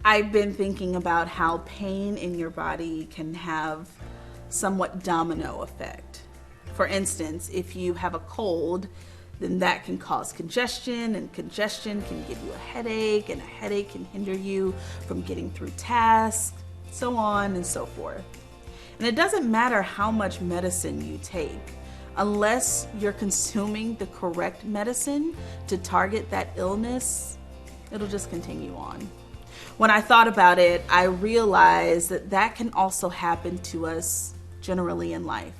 I've been thinking about how pain in your body can have somewhat domino effect. For instance, if you have a cold, then that can cause congestion, and congestion can give you a headache, and a headache can hinder you from getting through tasks, so on and so forth. And it doesn't matter how much medicine you take, unless you're consuming the correct medicine to target that illness, it'll just continue on. When I thought about it, I realized that that can also happen to us generally in life.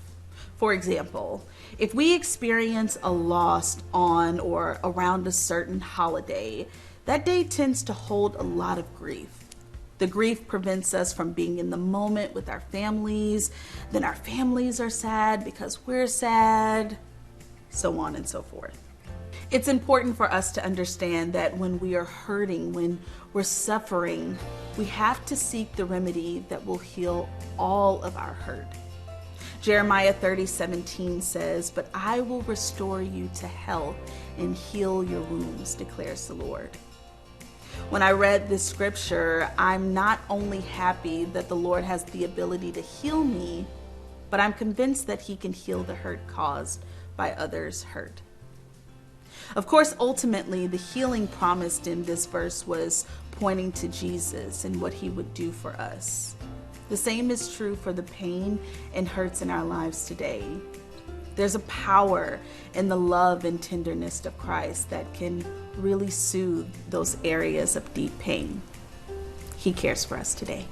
For example, if we experience a loss on or around a certain holiday, that day tends to hold a lot of grief. The grief prevents us from being in the moment with our families. Then our families are sad because we're sad, so on and so forth. It's important for us to understand that when we are hurting, when we're suffering, we have to seek the remedy that will heal all of our hurt. Jeremiah 30:17 says, "But I will restore you to health and heal your wounds, declares the Lord." When I read this scripture, I'm not only happy that the Lord has the ability to heal me, but I'm convinced that he can heal the hurt caused by others' hurt. Of course, ultimately, the healing promised in this verse was pointing to Jesus and what he would do for us. The same is true for the pain and hurts in our lives today. There's a power in the love and tenderness of Christ that can really soothe those areas of deep pain. He cares for us today.